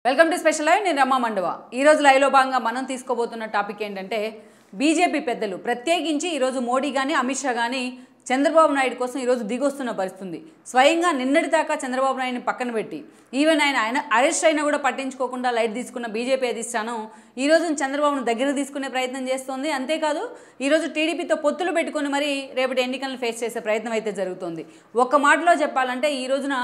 Welcome to special live. నేను రమా మండవ. ఈరోజు లైవ్లో భాగంగా మనం తీసుకోబోతున్న టాపిక్ ఏంటంటే బీజేపీ పెద్దలు ప్రత్యేకించి ఈరోజు మోడీ కానీ అమిత్ షా కానీ చంద్రబాబు నాయుడు కోసం ఈరోజు దిగొస్తున్న పరిస్థితుంది. స్వయంగా నిన్నటి దాకా చంద్రబాబు నాయుడిని పక్కన పెట్టి ఈవెన్ ఆయన అరెస్ట్ అయినా కూడా పట్టించుకోకుండా లైట్ తీసుకున్న బీజేపీ అధిష్టానం ఈరోజు చంద్రబాబును దగ్గర తీసుకునే ప్రయత్నం చేస్తోంది. అంతేకాదు ఈరోజు టీడీపీతో పొత్తులు పెట్టుకొని మరి రేపటి ఎన్నికలను ఫేస్ చేసే ప్రయత్నం అయితే జరుగుతోంది. ఒక్క మాటలో చెప్పాలంటే ఈ రోజున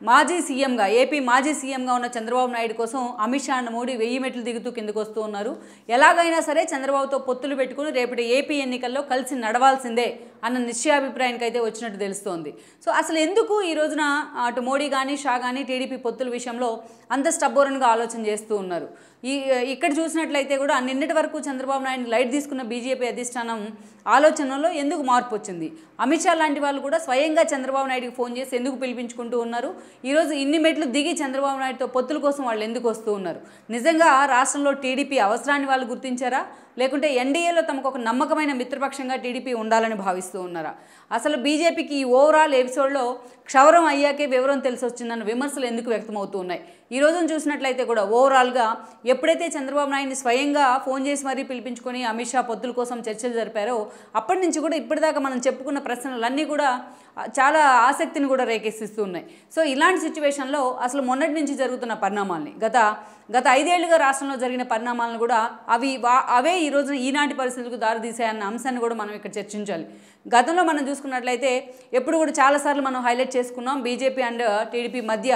మాజీ సీఎంగా ఏపీ మాజీ సీఎంగా ఉన్న చంద్రబాబు నాయుడు కోసం అమిత్ షా అండ్ మోడీ 1000 మెట్లు దిగుతూ కిందకు వస్తూ ఉన్నారు. ఎలాగైనా సరే చంద్రబాబుతో పొత్తులు పెట్టుకుని రేపటి ఏపీ ఎన్నికల్లో కలిసి నడవాల్సిందే అన్న నిశ్చయాభిప్రాయానికి అయితే వచ్చినట్టు తెలుస్తోంది. సో అసలు ఎందుకు ఈ రోజున అటు మోడీ కానీ షా కానీ టీడీపీ పొత్తుల విషయంలో అంత స్టబ్బోరన్గా ఆలోచన చేస్తూ ఉన్నారు? ఇక్కడ చూసినట్లయితే కూడా నిన్నటి వరకు చంద్రబాబు నాయుడు లైట్ తీసుకున్న బీజేపీ అధిష్టానం ఆలోచనలో ఎందుకు మార్పు వచ్చింది? అమిత్ షా లాంటి వాళ్ళు కూడా స్వయంగా చంద్రబాబు నాయుడుకి ఫోన్ చేసి ఎందుకు పిలిపించుకుంటూ ఉన్నారు? ఈరోజు ఇన్ని మెట్లు దిగి చంద్రబాబు నాయుడుతో పొత్తుల కోసం వాళ్ళు ఎందుకు వస్తూ ఉన్నారు? నిజంగా రాష్ట్రంలో టీడీపీ అవసరాన్ని వాళ్ళు గుర్తించారా, లేకుంటే ఎన్డీఏలో తమకు ఒక నమ్మకమైన మిత్రపక్షంగా టీడీపీ ఉండాలని భావిస్తూ ఉన్నారా? అసలు బీజేపీకి ఈ ఓవరాల్ ఎపిసోడ్లో క్షవరం అయ్యాకే వివరం తెలిసి వచ్చిందన్న విమర్శలు ఎందుకు వ్యక్తమవుతూ ఉన్నాయి? ఈ రోజును చూసినట్లయితే కూడా ఓవరాల్గా ఎప్పుడైతే చంద్రబాబు నాయుడిని స్వయంగా ఫోన్ చేసి మరీ పిలిపించుకొని అమిత్ షా పొత్తుల కోసం చర్చలు జరిపారో అప్పటి నుంచి కూడా ఇప్పటిదాకా మనం చెప్పుకున్న ప్రశ్నలన్నీ కూడా చాలా ఆసక్తిని కూడా రేకెత్తిస్తూ ఉన్నాయి. సో ఇలాంటి సిచ్యువేషన్లో అసలు మొన్నటి నుంచి జరుగుతున్న పరిణామాలని గత 5 ఏళ్లుగా రాష్ట్రంలో జరిగిన పరిణామాలను కూడా అవే ఈ రోజున ఈనాటి పరిస్థితులకు దారితీసాయన్న అంశాన్ని కూడా మనం ఇక్కడ చర్చించాలి. గతంలో మనం చూసుకున్నట్లయితే ఎప్పుడు కూడా చాలాసార్లు మనం హైలైట్ చేసుకున్నాం బీజేపీ అండ్ టీడీపీ మధ్య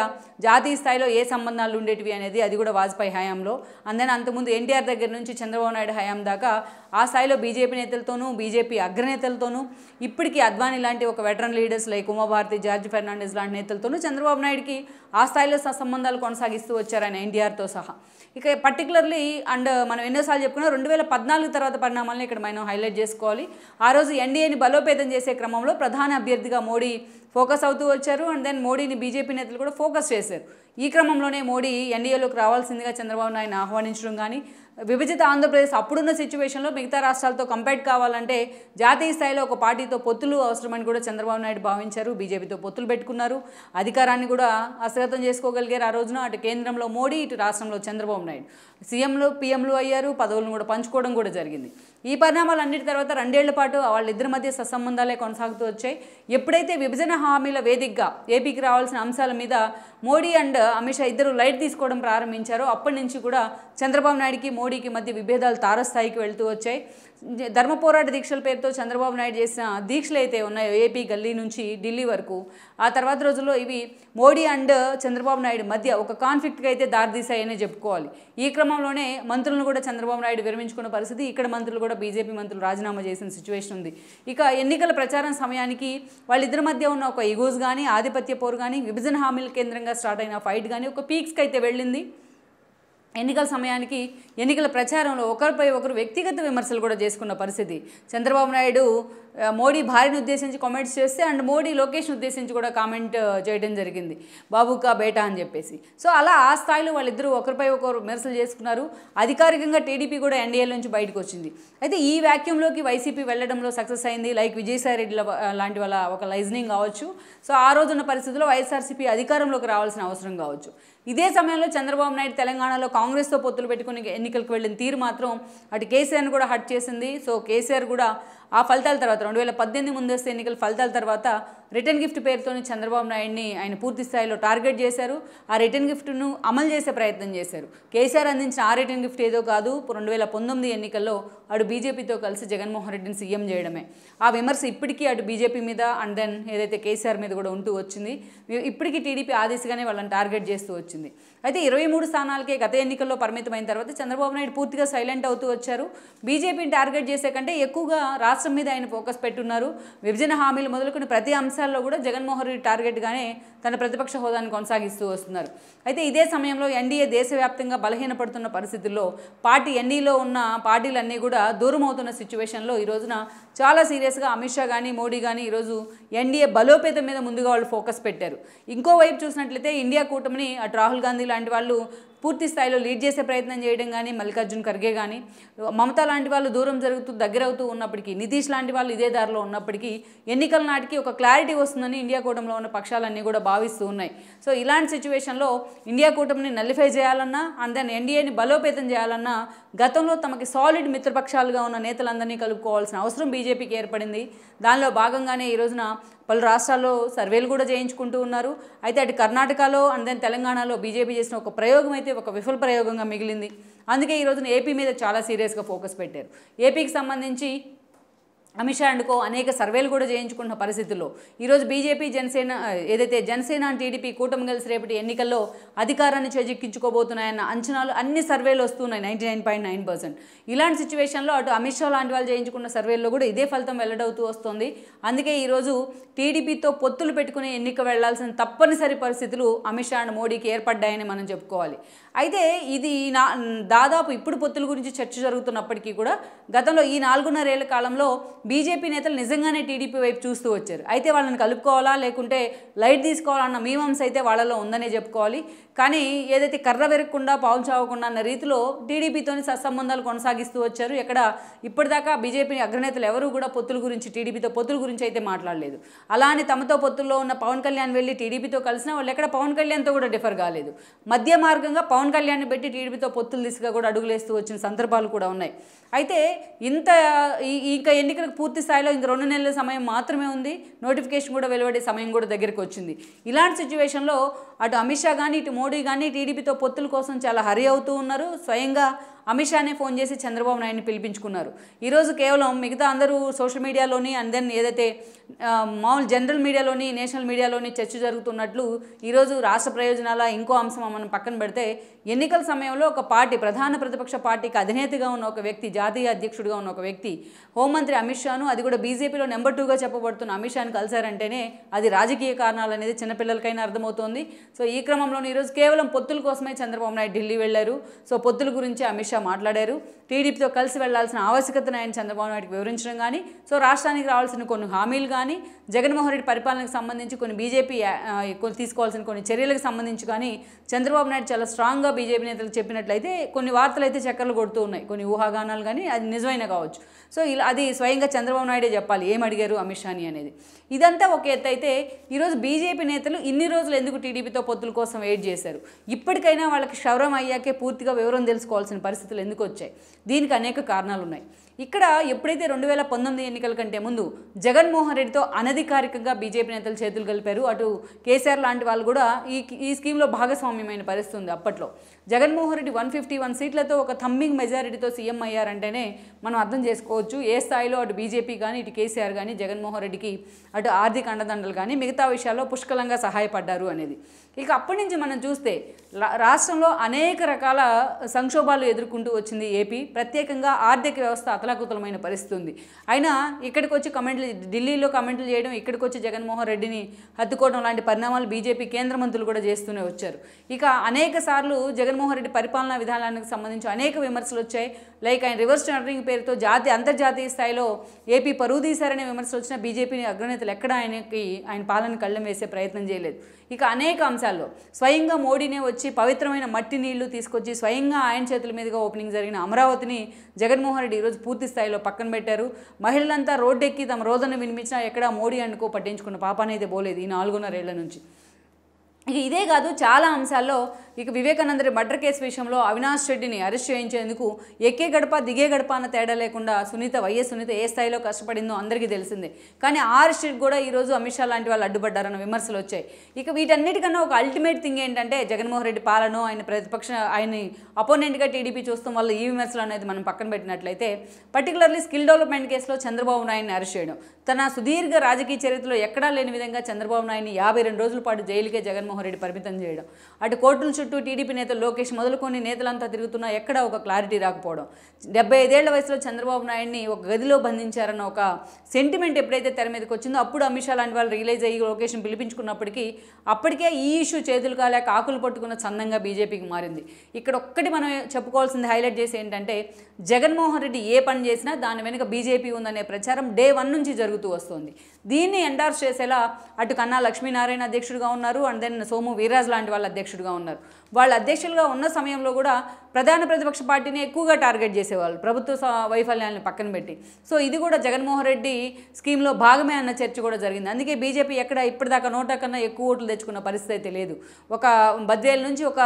జాతీయ స్థాయిలో ఏ సంబంధాలు ఉండేటివి అనేది. అది కూడా వాజ్పేయి హయాంలో, అందుకని అంతకుముందు ఎన్టీఆర్ దగ్గర నుంచి చంద్రబాబు నాయుడు హయాం దాకా ఆ స్థాయిలో బీజేపీ నేతలతోనూ బీజేపీ అగ్రనేతలతోనూ ఇప్పటికీ అద్వానీ లాంటి ఒక veteran leaders like Uma Bharti, George Fernandes లాంటి నేతలతోనూ చంద్రబాబు నాయుడుకి ఆ స్థాయిలో సంబంధాలు కొనసాగిస్తూ వచ్చారు ఆయన ఎన్టీఆర్తో సహా. ఇక పర్టికులర్లీ అండ్ మనం ఎన్నోసార్లు చెప్పుకున్నాం 2014 తర్వాత పరిణామాలను ఇక్కడ మనం హైలైట్ చేసుకోవాలి. ఆ రోజు ఎన్డీఏని బలోపేతం చేసే క్రమంలో ప్రధాన అభ్యర్థిగా మోడీ ఫోకస్ అవుతూ వచ్చారు. అండ్ దెన్ మోడీని బీజేపీ నేతలు కూడా ఫోకస్ చేశారు. ఈ క్రమంలోనే మోడీ ఎన్డీఏలోకి రావాల్సిందిగా చంద్రబాబు నాయుడుని ఆహ్వానించడం కానీ, విభజిత ఆంధ్రప్రదేశ్ అప్పుడున్న సిచ్యువేషన్లో మిగతా రాష్ట్రాలతో కంపేర్ కావాలంటే జాతీయ స్థాయిలో ఒక పార్టీతో పొత్తులు అవసరమని కూడా చంద్రబాబు నాయుడు భావించారు. బీజేపీతో పొత్తులు పెట్టుకున్నారు. అధికారాన్ని కూడా హస్తగతం చేసుకోగలిగారు ఆ రోజున. అటు కేంద్రంలో మోడీ, ఇటు రాష్ట్రంలో చంద్రబాబు నాయుడు సీఎంలు పీఎంలు అయ్యారు. పదవులను కూడా పంచుకోవడం కూడా జరిగింది. ఈ పరిణామాలు అన్నిటి తర్వాత 2 ఏళ్ల పాటు వాళ్ళిద్దరి మధ్య సత్సంబంధాలే కొనసాగుతూ వచ్చాయి. ఎప్పుడైతే విభజన హామీల వేదికగా ఏపీకి రావాల్సిన అంశాల మీద మోడీ అండ్ అమిత్ షా ఇద్దరు లైట్ తీసుకోవడం ప్రారంభించారో అప్పటి నుంచి కూడా చంద్రబాబు నాయుడుకి మోడీకి మధ్య విభేదాలు తారస్థాయికి వెళ్తూ వచ్చాయి. ధర్మ పోరాట దీక్షల పేరుతో చంద్రబాబు నాయుడు చేసిన దీక్షలు అయితే ఉన్నాయో ఏపీ గల్లీ నుంచి ఢిల్లీ వరకు, ఆ తర్వాత రోజుల్లో ఇవి మోడీ అండ్ చంద్రబాబు నాయుడు మధ్య ఒక కాన్ఫ్లిక్ట్కి అయితే దారితీశాయనే చెప్పుకోవాలి. ఈ క్రమంలోనే మంత్రులను కూడా చంద్రబాబు నాయుడు విరమించుకున్న పరిస్థితి, ఇక్కడ మంత్రులు కూడా బీజేపీ మంత్రులు రాజీనామా చేసిన సిచ్యువేషన్ ఉంది. ఇక ఎన్నికల ప్రచారం సమయానికి వాళ్ళిద్దరి మధ్య ఉన్న ఒక ఇగోస్ కానీ, ఆధిపత్య పోరు కానీ, విభజన హామీల కేంద్రంగా స్టార్ట్ అయిన ఫైట్ కానీ ఒక పీక్స్కి అయితే వెళ్ళింది. ఎన్నికల సమయానికి ఎన్నికల ప్రచారంలో ఒకరిపై ఒకరు వ్యక్తిగత విమర్శలు కూడా చేసుకున్న పరిస్థితి. చంద్రబాబు నాయుడు మోడీ భార్యను ఉద్దేశించి కామెంట్స్ చేస్తే అండ్ మోడీ లోకేష్ను ఉద్దేశించి కూడా కామెంట్ చేయడం జరిగింది, బాబుకా బేటా అని చెప్పేసి. సో అలా ఆ స్థాయిలో వాళ్ళిద్దరూ ఒకరిపై ఒకరు విమర్శలు చేసుకున్నారు. అధికారికంగా టీడీపీ కూడా ఎన్డీఏ నుంచి బయటకు వచ్చింది. అయితే ఈ వ్యాక్యూమ్లోకి వైసీపీ వెళ్లడంలో సక్సెస్ అయింది. లైక్ విజయసాయి రెడ్డి లాంటి వాళ్ళ ఒక లైజనింగ్ కావచ్చు. సో ఆ రోజున్న పరిస్థితుల్లో వైఎస్ఆర్సీపీ అధికారంలోకి రావాల్సిన అవసరం కావచ్చు. ఇదే సమయంలో చంద్రబాబు నాయుడు తెలంగాణలో కాంగ్రెస్తో పొత్తులు పెట్టుకుని ఎన్నికలకు వెళ్ళిన తీరు మాత్రం అటు కేసీఆర్ని కూడా హర్ట్ చేసింది. సో కేసీఆర్ కూడా ఆ ఫలితాల తర్వాత 2018 ముందస్తు ఎన్నికల ఫలితాల తర్వాత రిటర్న్ గిఫ్ట్ పేరుతోని చంద్రబాబు నాయుడిని ఆయన పూర్తి స్థాయిలో టార్గెట్ చేశారు. ఆ రిటర్న్ గిఫ్ట్ను అమలు చేసే ప్రయత్నం చేశారు. కేసీఆర్ అందించిన ఆ రిటర్న్ గిఫ్ట్ ఏదో కాదు, 2019 ఎన్నికల్లో అటు బీజేపీతో కలిసి జగన్మోహన్ రెడ్డిని సీఎం చేయడమే. ఆ విమర్శ ఇప్పటికీ అటు బీజేపీ మీద అండ్ దెన్ ఏదైతే కేసీఆర్ మీద కూడా ఉంటూ వచ్చింది. ఇప్పటికీ టీడీపీ ఆ దిశగానే వాళ్ళని టార్గెట్ చేస్తూ వచ్చింది. అయితే 23 స్థానాలకే గత ఎన్నికల్లో పరిమితమైన తర్వాత చంద్రబాబు నాయుడు పూర్తిగా సైలెంట్ అవుతూ వచ్చారు. బీజేపీని టార్గెట్ చేసే కంటే ఎక్కువగా రాష్ట్రం మీద ఆయన ఫోకస్ పెట్టున్నారు. విభజన హామీలు మొదలుకొని ప్రతి అంశాల్లో కూడా జగన్మోహన్ రెడ్డి టార్గెట్గానే తన ప్రతిపక్ష హోదాను కొనసాగిస్తూ వస్తున్నారు. అయితే ఇదే సమయంలో ఎన్డీఏ దేశవ్యాప్తంగా బలహీనపడుతున్న పరిస్థితుల్లో పార్టీ ఎన్డీఏలో ఉన్న పార్టీలన్నీ కూడా దూరం అవుతున్న సిచ్యువేషన్లో ఈ రోజున చాలా సీరియస్గా అమిత్ షా కానీ మోడీ కానీ ఈరోజు ఎన్డీఏ బలోపేతం మీద ముందుగా వాళ్ళు ఫోకస్ పెట్టారు. ఇంకోవైపు చూసినట్లయితే ఇండియా కూటమిని అటు రాహుల్ గాంధీ లాంటి వాళ్ళు పూర్తి స్థాయిలో లీడ్ చేసే ప్రయత్నం చేయడం కానీ, మల్లికార్జున్ ఖర్గే కానీ, మమతా లాంటి వాళ్ళు దూరం జరుగుతూ దగ్గరవుతూ ఉన్నప్పటికీ, నితీష్ లాంటి వాళ్ళు ఇదే దారిలో ఉన్నప్పటికీ ఎన్నికల నాటికి ఒక క్లారిటీ వస్తుందని ఇండియా కూటమిలో ఉన్న పక్షాలన్నీ కూడా భావిస్తూ ఉన్నాయి. సో ఇలాంటి సిచ్యువేషన్లో ఇండియా కూటమిని నల్లిఫై చేయాలన్నా అండ్ దెన్ ఎన్డీఏని బలోపేతం చేయాలన్నా గతంలో తమకి సాలిడ్ మిత్రపక్షాలుగా ఉన్న నేతలందరినీ కలుపుకోవాల్సిన అవసరం బీజేపీకి ఏర్పడింది. దానిలో భాగంగానే ఈ రోజున పలు రాష్ట్రాల్లో సర్వేలు కూడా చేయించుకుంటూ ఉన్నారు. అయితే అటు కర్ణాటకలో అండ్ దెన్ తెలంగాణలో బీజేపీ చేసిన ఒక ప్రయోగం అయితే ఒక విఫల ప్రయోగంగా మిగిలింది. అందుకే ఈ రోజున ఏపీ మీద చాలా సీరియస్గా ఫోకస్ పెట్టారు. ఏపీకి సంబంధించి అమిత్ షా అండ్ కో అనేక సర్వేలు కూడా చేయించుకున్న పరిస్థితుల్లో ఈరోజు బీజేపీ జనసేన ఏదైతే జనసేన టీడీపీ కూటమి కలిసి రేపటి ఎన్నికల్లో అధికారాన్ని చేజిక్కించుకోబోతున్నాయన్న అంచనాలు అన్ని సర్వేలు వస్తున్నాయి 99.9%. ఇలాంటి సిచ్యువేషన్లో అటు అమిత్ షా లాంటి వాళ్ళు చేయించుకున్న సర్వేల్లో కూడా ఇదే ఫలితం వెల్లడవుతూ వస్తుంది. అందుకే ఈరోజు టీడీపీతో పొత్తులు పెట్టుకుని ఎన్నిక వెళ్లాల్సిన తప్పనిసరి పరిస్థితులు అమిత్ షా అండ్ మోడీకి ఏర్పడ్డాయని మనం చెప్పుకోవాలి. అయితే ఇది దాదాపు ఇప్పుడు పొత్తుల గురించి చర్చ జరుగుతున్నప్పటికీ కూడా గతంలో ఈ 4.5 ఏళ్ల కాలంలో బీజేపీ నేతలు నిజంగానే టీడీపీ వైపు చూస్తూ వచ్చారు. అయితే వాళ్ళని కలుపుకోవాలా లేకుంటే లైట్ తీసుకోవాలన్న మీమాంస అయితే వాళ్ళలో ఉందనే చెప్పుకోవాలి. కానీ ఏదైతే కర్ర వెరగకుండా పావులు చావకుండా అన్న రీతిలో టీడీపీతోని సత్సంబంధాలు కొనసాగిస్తూ వచ్చారు. ఎక్కడ ఇప్పటిదాకా బీజేపీ అగ్రనేతలు ఎవరూ కూడా పొత్తుల గురించి టీడీపీతో పొత్తుల గురించి అయితే మాట్లాడలేదు. అలానే తమతో పొత్తుల్లో ఉన్న పవన్ కళ్యాణ్ వెళ్ళి టీడీపీతో కలిసినా వాళ్ళు ఎక్కడ పవన్ కళ్యాణ్తో కూడా డిఫర్ కాలేదు. మధ్య మార్గంగా పవన్ కళ్యాణ్ని పెట్టి టీడీపీతో పొత్తుల దిశగా కూడా అడుగులేస్తూ వచ్చిన సందర్భాలు కూడా ఉన్నాయి. అయితే ఇంకా ఎన్నికలకు పూర్తి స్థాయిలో ఇంక 2 నెలల సమయం మాత్రమే ఉంది. నోటిఫికేషన్ కూడా వెలువడే సమయం కూడా దగ్గరికి వచ్చింది. ఇలాంటి సిచ్యువేషన్లో అటు అమిత్ షా కానీ ఇటు మోడీ కానీ టీడీపీతో పొత్తుల కోసం చాలా హరి అవుతూ ఉన్నారు. స్వయంగా అమిత్ షానే ఫోన్ చేసి చంద్రబాబు నాయుడిని పిలిపించుకున్నారు. ఈరోజు కేవలం మిగతా అందరూ సోషల్ మీడియాలోని అండ్ దెన్ ఏదైతే మామూలు జనరల్ మీడియాలోని నేషనల్ మీడియాలోని చర్చ జరుగుతున్నట్లు ఈరోజు రాష్ట్ర ప్రయోజనాల ఇంకో అంశం మనం పక్కన పెడితే ఎన్నికల సమయంలో ఒక పార్టీ ప్రధాన ప్రతిపక్ష పార్టీకి అధినేతగా ఉన్న ఒక వ్యక్తి, జాతీయ అధ్యక్షుడిగా ఉన్న ఒక వ్యక్తి హోంమంత్రి అమిత్ షాను, అది కూడా బీజేపీలో నెంబర్ 2గా చెప్పబడుతున్న అమిత్ షాను కలిశారంటేనే అది రాజకీయ కారణాలు అనేది చిన్నపిల్లలకైనా అర్థమవుతోంది. సో ఈ క్రమంలో ఈరోజు కేవలం పొత్తుల కోసమే చంద్రబాబు నాయుడు ఢిల్లీ వెళ్లారు. సో పొత్తుల గురించి అమిత్ షా మాట్లాడారు. టీడీపీతో కలిసి వెళ్లాల్సిన ఆవశ్యకతను ఆయన చంద్రబాబు నాయుడుకి వివరించడం కానీ, సో రాష్ట్రానికి రావాల్సిన కొన్ని హామీలు కానీ, జగన్మోహన్ రెడ్డి పరిపాలనకు సంబంధించి కొన్ని బీజేపీ తీసుకోవాల్సిన కొన్ని చర్యలకు సంబంధించి కానీ చంద్రబాబు నాయుడు చాలా స్ట్రాంగ్గా బీజేపీ నేతలకు చెప్పినట్లయితే కొన్ని వార్తలు అయితే చక్కర్లు కొడుతూ ఉన్నాయి. కొన్ని ఊహాగానాలు కానీ అది నిజమైన కావచ్చు. సో ఇలా అది స్వయంగా చంద్రబాబు నాయుడే చెప్పాలి ఏం అడిగారు అమిత్ షాని అనేది. ఇదంతా ఒక ఎత్తు అయితే ఈరోజు బీజేపీ నేతలు ఇన్ని రోజులు ఎందుకు టీడీపీతో పొత్తుల కోసం వెయిట్ చేశారు? ఇప్పటికైనా వాళ్ళకి క్షౌరం అయ్యాకే పూర్తిగా వివరం తెలుసుకోవాల్సిన పరిస్థితులు ఎందుకు వచ్చాయి? దీనికి అనేక కారణాలు ఉన్నాయి. ఇక్కడ ఎప్పుడైతే 2019 ఎన్నికల కంటే ముందు జగన్మోహన్ రెడ్డితో అనధికారికంగా బీజేపీ నేతలు చేతులు కలిపారు, అటు కేసీఆర్ లాంటి వాళ్ళు కూడా ఈ స్కీమ్లో భాగస్వామ్యమైన పరిస్థితి ఉంది. అప్పట్లో జగన్మోహన్ రెడ్డి 151 సీట్లతో ఒక థంబింగ్ మెజారిటీతో సీఎం అయ్యారంటేనే మనం అర్థం చేసుకోవచ్చు ఏ స్థాయిలో అటు బీజేపీ కానీ ఇటు కేసీఆర్ కానీ జగన్మోహన్ రెడ్డికి అటు ఆర్థిక అండదండలు కానీ మిగతా విషయాల్లో పుష్కలంగా సహాయపడ్డారు అనేది. ఇక అప్పటి నుంచి మనం చూస్తే రాష్ట్రంలో అనేక రకాల సంక్షోభాలు ఎదుర్కొంటూ వచ్చింది ఏపీ. ప్రత్యేకంగా ఆర్థిక వ్యవస్థ అతలాకుతలమైన పరిస్థితి ఉంది. అయినా ఇక్కడికి వచ్చి ఢిల్లీలో కమెంట్లు చేయడం, ఇక్కడికి వచ్చి జగన్మోహన్ రెడ్డిని హత్తుకోవడం లాంటి పరిణామాలు బీజేపీ కేంద్ర మంత్రులు కూడా చేస్తూనే వచ్చారు. ఇక అనేక సార్లు జగన్మోహన్ రెడ్డి పరిపాలనా విధానానికి సంబంధించి అనేక విమర్శలు వచ్చాయి. లైక్ ఆయన రివర్స్ టెండరింగ్ పేరుతో అంతర్జాతీయ స్థాయిలో ఏపీ పరువు తీశారనే విమర్శలు వచ్చిన బీజేపీ అగ్రనేతలు ఎక్కడ ఆయన పాలన కళ్ళెం వేసే ప్రయత్నం చేయలేదు. ఇక అనేక అంశాల్లో స్వయంగా మోడీనే వచ్చి పవిత్రమైన మట్టి నీళ్లు తీసుకొచ్చి స్వయంగా ఆయన చేతుల మీదుగా ఓపెనింగ్ జరిగిన అమరావతిని జగన్మోహన్ రెడ్డి ఈరోజు పూర్తి స్థాయిలో పక్కన పెట్టారు. మహిళలంతా రోడ్డెక్కి తమ రోదన వినిపించినా ఎక్కడా మోడీ అనుకో పట్టించుకున్న పాపానైతే పోలేదు ఈ 4.5 ఏళ్ల నుంచి. ఇక ఇదే కాదు చాలా అంశాల్లో ఇక వివేకానంద రెడ్డి మర్డర్ కేసు విషయంలో అవినాష్ రెడ్డిని అరెస్ట్ చేయించేందుకు ఎక్కే గడప దిగే గడప అన్న తేడా లేకుండా వైఎస్ సునీత ఏ స్థాయిలో కష్టపడిందో అందరికీ తెలిసిందే. కానీ ఆ అరెస్ట్కి కూడా ఈరోజు అమిత్ షా లాంటి వాళ్ళు అడ్డుపడ్డారన్న విమర్శలు వచ్చాయి. ఇక వీటన్నిటికన్నా ఒక అల్టిమేట్ థింగ్ ఏంటంటే జగన్మోహన్ రెడ్డి పాలన ఆయన్ని అపోనెంట్గా టీడీపీ చూస్తాం వల్ల ఈ విమర్శలు అనేది మనం పక్కన పెట్టినట్లయితే పర్టికులర్లీ స్కిల్ డెవలప్మెంట్ కేసులో చంద్రబాబు నాయుడిని అరెస్ట్ చేయడం, తన సుదీర్ఘ రాజకీయ చరిత్రలో ఎక్కడా లేని విధంగా చంద్రబాబు నాయుడిని 52 రోజుల పాటు జైలుకే జగన్మోహన్ రెడ్డి పరిమితం చేయడం, అటు కోర్టుల చుట్టూ టీడీపీ నేతలు లోకేష్ మొదలుకొని నేతలంతా తిరుగుతున్నా ఎక్కడా ఒక క్లారిటీ రాకపోవడం, 75 ఏళ్ల వయసులో చంద్రబాబు నాయుడిని ఒక గదిలో బంధించారన్న ఒక సెంటిమెంట్ ఎప్పుడైతే తెర మీదకి వచ్చిందో అప్పుడు అమిత్ షా లాంటి వాళ్ళు రియలైజ్ అయ్యి లోకేష్ని పిలిపించుకున్నప్పటికీ అప్పటికే ఈ ఇష్యూ చేతులు కాలేక ఆకులు పట్టుకున్న చందంగా బీజేపీకి మారింది. ఇక్కడ ఒక్కటి మనం చెప్పుకోవాల్సింది హైలైట్ చేసి ఏంటంటే జగన్మోహన్ రెడ్డి ఏ పని చేసినా దాని వెనుక బీజేపీ ఉందనే ప్రచారం డే 1 నుంచి జరుగుతూ వస్తుంది. దీన్ని ఎండార్స్ చేసేలా అటు కన్నా లక్ష్మీనారాయణ అధ్యక్షుడిగా ఉన్నారు అండ్ దెన్ సోము వీర్రాజు లాంటి వాళ్ళ అధ్యక్షుడిగా ఉన్నారు. వాళ్ళ అధ్యక్షులుగా ఉన్న సమయంలో కూడా ప్రధాన ప్రతిపక్ష పార్టీని ఎక్కువగా టార్గెట్ చేసేవాళ్ళు ప్రభుత్వ వైఫల్యాలను పక్కన పెట్టి. సో ఇది కూడా జగన్మోహన్ రెడ్డి స్కీమ్లో భాగమే అన్న చర్చ కూడా జరిగింది. అందుకే బీజేపీ ఎక్కడ ఇప్పటిదాకా 100 కన్నా ఎక్కువ ఓట్లు తెచ్చుకున్న పరిస్థితి అయితే లేదు. ఒక బద్వేలు నుంచి ఒక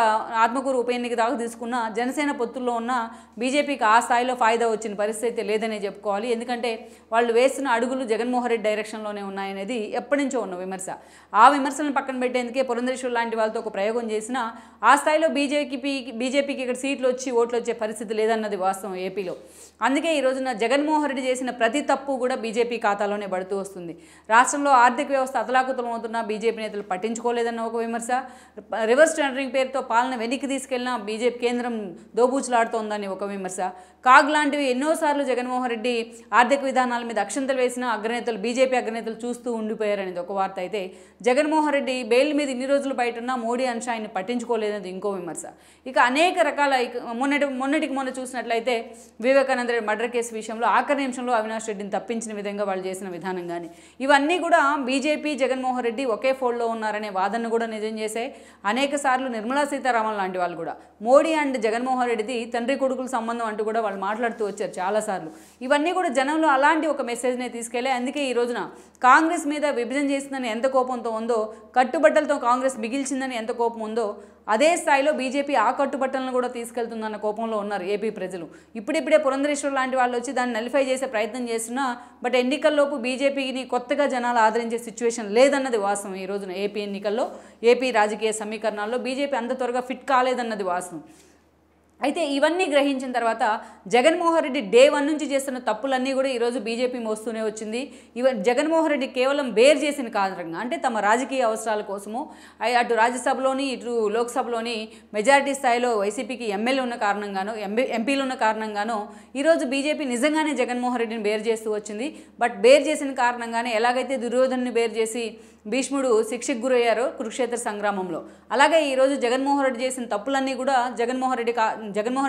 ఆత్మకూరు ఉప ఎన్నిక దాకా తీసుకున్న జనసేన పొత్తుల్లో ఉన్న బీజేపీకి ఆ స్థాయిలో ఫాయిదా వచ్చిన పరిస్థితి అయితే లేదనే చెప్పుకోవాలి. ఎందుకంటే వాళ్ళు వేస్తున్న అడుగులు జగన్మోహన్ రెడ్డి డైరెక్షన్లోనే ఉన్నాయనేది ఎప్పటి నుంచో ఉన్న విమర్శ. ఆ విమర్శలను పక్కన పెట్టేందుకే పురంధరేశ్వర్ లాంటి వాళ్ళతో ఒక ప్రయోగం చేసినా ఆ స్థాయిలో బీజేపీకి ఇక్కడ సీట్లు వచ్చి ఓట్లు వచ్చే పరిస్థితి లేదన్నది వాస్తవం ఏపీలో. అందుకే ఈ రోజున జగన్మోహన్ రెడ్డి చేసిన ప్రతి తప్పు కూడా బీజేపీ ఖాతాలోనే పడుతూ వస్తుంది. రాష్ట్రంలో ఆర్థిక వ్యవస్థ అతలాకుతలం అవుతున్నా బీజేపీ నేతలు పట్టించుకోలేదన్న ఒక విమర్శ, రివర్స్ టెండరింగ్ పేరుతో పాలన వెనక్కి తీసుకెళ్లినా బీజేపీ కేంద్రం దోబూచులాడుతోందని ఒక విమర్శ, కాగ్ లాంటివి ఎన్నోసార్లు జగన్మోహన్ రెడ్డి ఆర్థిక విధానాల మీద అక్షంతలు వేసిన బీజేపీ అగ్రనేతలు చూస్తూ ఉండిపోయారనేది ఒక వార్త అయితే, జగన్మోహన్ రెడ్డి బెయిల్ మీద ఇన్ని రోజులు బయట ఉన్నా మోడీ అంశ ఆయన్ని పట్టించుకోలేదనేది ఇంకో విమర్శ. ఇక అనేక రకాల మొన్నటికి మొన్న చూసినట్లయితే వివేకానంద రెడ్డి మర్డర్ కేసు విషయంలో ఆఖరి నిమిషంలో అవినాష్ రెడ్డిని తప్పించిన విధంగా వాళ్ళు చేసిన విధానం కానీ, ఇవన్నీ కూడా బీజేపీ జగన్మోహన్ రెడ్డి ఒకే ఫోల్డ్లో ఉన్నారనే వాదనను కూడా నిజం చేసే అనేక సార్లు నిర్మలా సీతారామన్ లాంటి వాళ్ళు కూడా మోడీ అండ్ జగన్మోహన్ రెడ్డిది తండ్రి కొడుకుల సంబంధం అంటూ కూడా వాళ్ళు మాట్లాడుతూ వచ్చారు చాలాసార్లు. ఇవన్నీ కూడా జనంలో అలాంటి ఒక మెసేజ్నే తీసుకెళ్ళి, అందుకే ఈ రోజున కాంగ్రెస్ మీద విభజన చేసిందని ఎంత కోపంతో ఉందో, కట్టుబట్టలతో కాంగ్రెస్ మిగిల్చిందని ఎంత కోపం ఉందో, అదే స్థాయిలో బీజేపీ ఆ కట్టుబట్టలను కూడా తీసుకెళ్తుందన్న కోపంలో ఉన్నారు ఏపీ ప్రజలు. ఇప్పుడిప్పుడే పురంధరేశ్వర్ లాంటి వాళ్ళు వచ్చి దాన్ని నలిఫై చేసే ప్రయత్నం చేస్తున్నా బట్ ఎన్నికల్లోపు బీజేపీని కొత్తగా జనాలు ఆదరించే సిచ్యువేషన్ లేదన్నది వాస్తవం. ఈ రోజున ఏపీ ఎన్నికల్లో, ఏపీ రాజకీయ సమీకరణాల్లో బీజేపీ అంత త్వరగా ఫిట్ కాలేదన్నది వాస్తవం. అయితే ఇవన్నీ గ్రహించిన తర్వాత జగన్మోహన్ రెడ్డి డే 1 నుంచి చేస్తున్న తప్పులన్నీ కూడా ఈరోజు బీజేపీ మోస్తూనే వచ్చింది. జగన్మోహన్ రెడ్డి కేవలం బేర్ చేసిన కారణంగా, అంటే తమ రాజకీయ అవసరాల కోసము అటు రాజ్యసభలోని ఇటు లోక్సభలోని మెజారిటీ స్థాయిలో వైసీపీకి ఎమ్మెల్యే ఉన్న కారణంగానో ఎంపీలు ఉన్న కారణంగానో ఈరోజు బీజేపీ నిజంగానే జగన్మోహన్ రెడ్డిని బేర్ చేస్తూ వచ్చింది. బట్ బేర్ చేసిన కారణంగానే ఎలాగైతే దుర్యోధన్ని బేర్ చేసి భీష్ముడు శిక్షకు గురయ్యారో కురుక్షేత్ర సంగ్రామంలో, అలాగే ఈరోజు జగన్మోహన్ రెడ్డి చేసిన తప్పులన్నీ కూడా జగన్మోహన్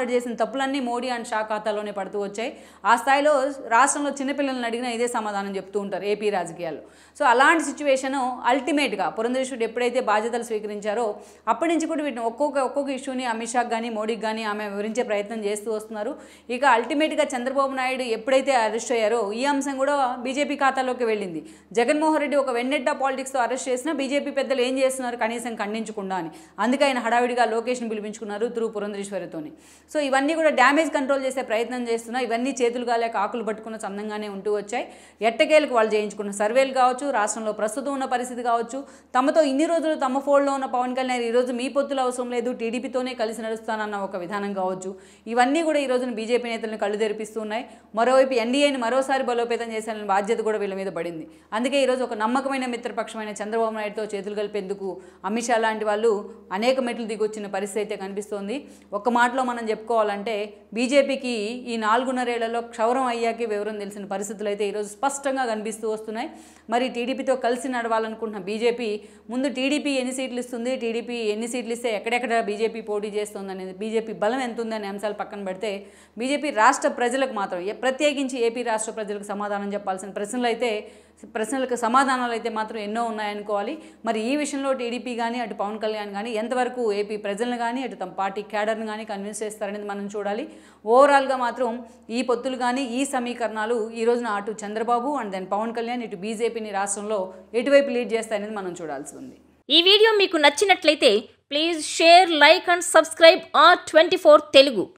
రెడ్డి చేసిన తప్పులన్నీ మోడీ అండ్ షా ఖాతాలోనే పడుతూ వచ్చాయి. ఆ స్థాయిలో రాష్ట్రంలో చిన్నపిల్లలను అడిగినా ఇదే సమాధానం చెప్తూ ఉంటారు ఏపీ రాజకీయాల్లో. సో అలాంటి సిచ్యువేషను అల్టిమేట్గా పురంధరేశ్వరుడు ఎప్పుడైతే బాధ్యతలు స్వీకరించారో అప్పటి నుంచి కూడా వీటిని ఒక్కొక్క ఇష్యూని అమిత్ షాకి కానీ మోడీకి కానీ ఆమె వివరించే ప్రయత్నం చేస్తూ వస్తున్నారు. ఇక అల్టిమేట్గా చంద్రబాబు నాయుడు ఎప్పుడైతే అరెస్ట్ అయ్యారో ఈ అంశం కూడా బీజేపీ ఖాతాలోకి వెళ్ళింది. జగన్మోహన్ రెడ్డి ఒక వెన్నెట్టా పాలిటిక్స్తో అరెస్ట్ చేసినా బీజేపీ పెద్దలు ఏం చేస్తున్నారు కనీసం ఖండించకుండా అని, అందుకే ఆయన హడావిడిగా లోకేష్ని పిలిపించుకున్నారు త్రూ పురంధరేశ్వరితోని. సో ఇవన్నీ కూడా డ్యామేజ్ కంట్రోల్ చేసే ప్రయత్నం చేస్తున్నా, ఇవన్నీ చేతులు కాలేక ఆకులు పట్టుకున్న చందంగానే ఉంటూ వచ్చాయి. ఎట్టకేలకు వాళ్ళు చేయించుకున్న సర్వేలు కావచ్చు, రాష్ట్రంలో ప్రస్తుతం ఉన్న పరిస్థితి కావచ్చు, తమతో ఇన్ని రోజులు తమ ఫోల్డ్లో ఉన్న పవన్ కళ్యాణ్ ఈరోజు మీ పొత్తులు అవసరం లేదు టీడీపీతోనే కలిసి నడుస్తానన్న ఒక విధానం కావచ్చు, ఇవన్నీ కూడా ఈ రోజున బీజేపీ నేతలను కళ్ళు తెరిపిస్తూ ఉన్నాయి. మరోవైపు ఎన్డీఏని మరోసారి బలోపేతం చేయాలనే బాధ్యత కూడా వీళ్ళ మీద పడింది. అందుకే ఈరోజు ఒక నమ్మకమైన మిత్రపక్షమైన చంద్రబాబు నాయుడుతో చేతులు కలిపేందుకు అమిత్ షా లాంటి వాళ్ళు అనేక మెట్లు దిగొచ్చిన పరిస్థితి అయితే కనిపిస్తోంది. ఒక్క మాటలో మనం చెప్పుకోవాలంటే బీజేపీకి ఈ 4.5 ఏళ్లలో క్షౌరం అయ్యాకే వివరం తెలిసిన పరిస్థితులు అయితే ఈరోజు స్పష్టంగా కనిపిస్తూ వస్తున్నాయి. మరి టీడీపీతో కలిసి నడవాలనుకుంటున్న బీజేపీ ముందు టీడీపీ ఎన్ని సీట్లు ఇస్తుంది, టీడీపీ ఎన్ని సీట్లు ఇస్తే ఎక్కడెక్కడ బీజేపీ పోటీ చేస్తుంది అనేది, బీజేపీ బలం ఎంత ఉందనే అంశాలు పక్కన పెడితే బీజేపీ రాష్ట్ర ప్రజలకు మాత్రం ప్రత్యేకించి ఏపీ రాష్ట్ర ప్రజలకు సమాధానం చెప్పాల్సిన ప్రశ్నలకు సమాధానాలు అయితే మాత్రం ఎన్నో ఉన్నాయనుకోవాలి. మరి ఈ విషయంలో టీడీపీ కానీ అటు పవన్ కళ్యాణ్ కానీ ఎంతవరకు ఏపీ ప్రజలను కానీ అటు తమ పార్టీ క్యాడర్ని కానీ కన్విన్స్ చేస్తారనేది మనం చూడాలి. ఓవరాల్గా మాత్రం ఈ పొత్తులు కానీ ఈ సమీకరణాలు ఈ రోజున అటు చంద్రబాబు అండ్ దెన్ పవన్ కళ్యాణ్ ఇటు బీజేపీని రాష్ట్రంలో ఎటువైపు లీడ్ చేస్తాయనేది మనం చూడాల్సి ఉంది. ఈ వీడియో మీకు నచ్చినట్లయితే please share, like and subscribe R24 Telugu.